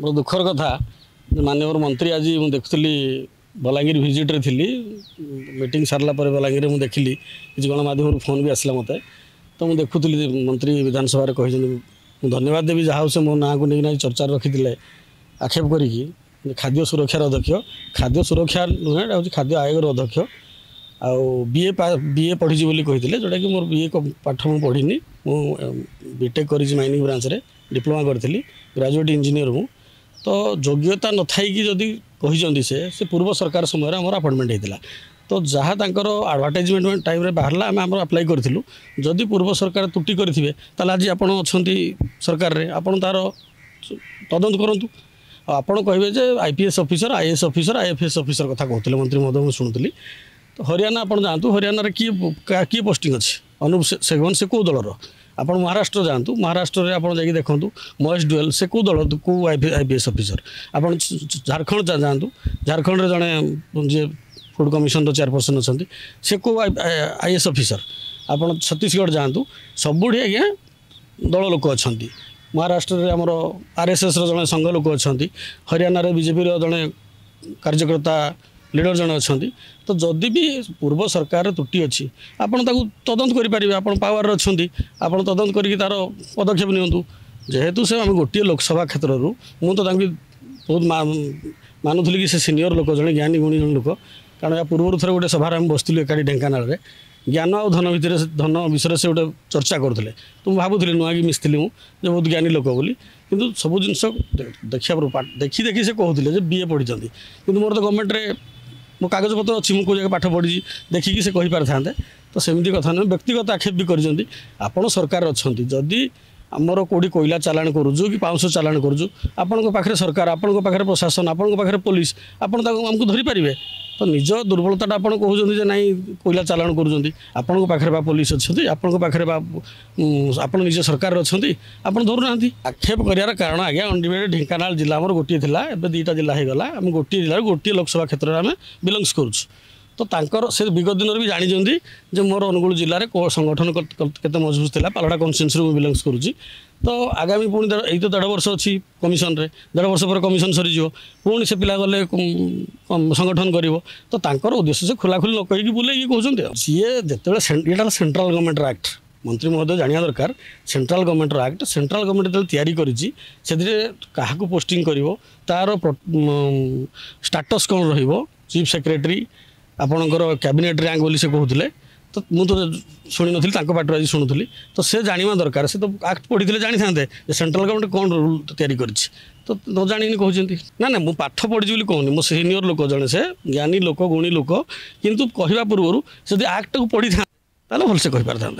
बड़ दुखर कथा माननीय मंत्री आज मुझे देखुली बलांगीर भिजिट्रे थी मीटिंग सारा पर बलांगीर मुझे देखिली किसी गणमाध्यम फोन भी आसला मत तो मुझे देखुली मंत्री विधानसभा कहते धन्यवाद देवी जहाँ से मो ना को नहीं चर्चा रखी आक्षेप करी खाद्य सुरक्षार अध्यक्ष खाद्य सुरक्षा नुहे खाद्य आयोग अध्यक्ष आउ बीए पढ़ी बोली कहते जोटा कि मोर बीए पाठ मुझे पढ़ी मु बीटेक करी माइनिंग ब्रांच रे डिप्लोमा करी ग्रेजुएट इंजीनियर हूँ तो योग्यता न थी जदि कही से पूर्व सरकार समय आम अपॉइंटमेंट होता तो जहाँ तक एडवर्टाइजमेंट टाइम बाहर आम अप्लाई करूँ जदि पूर्व सरकार त्रुटि करेंगे आज आप सरकार रे आपन तार तदंत करूँ आपड़ कहे IPS officer IAS officer IFS officer कथा कहते मंत्री महोदय मुझे शुणुली तो हरियाणा आप जातु हरियाणा किए पोस्टिंग अच्छे अनूप सेगवन से कौ दलर आप महाराष्ट्र जातु महाराष्ट्र में आप देखूँ महेश डुएल से कौ दल कौ आईपीएस ऑफिसर आप झारखंड जातु झारखंड में जड़े जी फूड कमिशन चेयरपर्सन अच्छा से कौ आईएएस ऑफिसर आप छत्तीसगढ़ जातु सबुठी आज्ञा दल लोक अच्छा महाराष्ट्र में आमर आरएसएस जड़े संघ लोक अच्छा हरियाणा बीजेपी जड़े कार्यकर्ता लीडर जड़े अच्छा तो जदि भी पूर्व सरकार त्रुटि अच्छी आपड़ तदंत करेंगे आप पावर अच्छा आप तदंत करके तार पदक्षेप नियंतु जेहेतु से आम गोटे लोकसभा क्षेत्र मुझे बहुत मानुली कि सीनियर लोक जड़े ज्ञानी गुणी जन लोक कारण या पूर्व थर गोटे सभार आम बसलु एकाठी ढेंकानाल में ज्ञान और धन भितर धन विषय से गोटे चर्चा करुले तो मुझे भावुली नुआ कि मिसली मुझे बहुत ज्ञानी लोक बोली किंतु सब जिन देखा देखी देखी से कहते बीए पढ़ी कि मोर तो गवर्नमेंट रे मो कागज पत्र अच्छी मुझे जगह पाठ पढ़ी देखिकी से कहीपर था तो सेमती कथा नुहे व्यक्तिगत आक्षेप भी कर सरकार अच्छा जदि आमर कौटी कोयला चालाण करुचु कि पाउंश चालाण करुचु आपण पाखे सरकार आपण पाखे प्रशासन आपण पाखे पुलिस आपण आमको धरी पारे तो निज दुर्बलता आप कहते ना कोयला चालाण करुँच पाखे पुलिस अच्छा आपण पाखे आप निज सरकार अच्छा आप धरुना आक्षेप करार कारण आज्ञा अनडिवाइडेड ढेंकानाल जिला आम गोटे थी एवं दुईटा जिला होगा आम गोटे जिले गोटे लोकसभा क्षेत्र में आम बिलंग्स करुँ तो तांकर से विगत दिन भी जानी जो मोर अनुगुल जिले में संगठन केते मजबूत था पालड़ा कन्स्टिट्यूएंसी में बिलंग्स करुँची तो आगामी पुणी यही तो 1.5 वर्ष अच्छी कमिशन रे 1.5 वर्ष पर कमिशन सरीज पुणी से पिला गले संगठन कर तो तांकर उद्देश्य से खोलाखोली न कहीकि बुले कहते सीए जिते यहाँ सेंट्रल गवर्नमेंट एक्ट मंत्री महोदय जाना दरकार central government act central government जो क्या पोस्टिंग कर तार स्टाटस कौन रो चीफ सेक्रेटरी आपणकर कैबिनेट रैंक बोली से कहते तो मुझे शुणी नी पाटर आज शुणुली तो से जाना दरकार से तो एक्ट पढ़ी थे जानी था सेंट्रल गवर्नमेंट कौन रूल तैयारी कर तो न जानी कहते ना ना मुझे पाठ पढ़ी बोली कहूनी मो सीनियर लोक जड़े से ज्ञानी लोक गुणी लोक किंतु कहवा पूर्व से एक्ट को पढ़ी था भलसे कही पार था।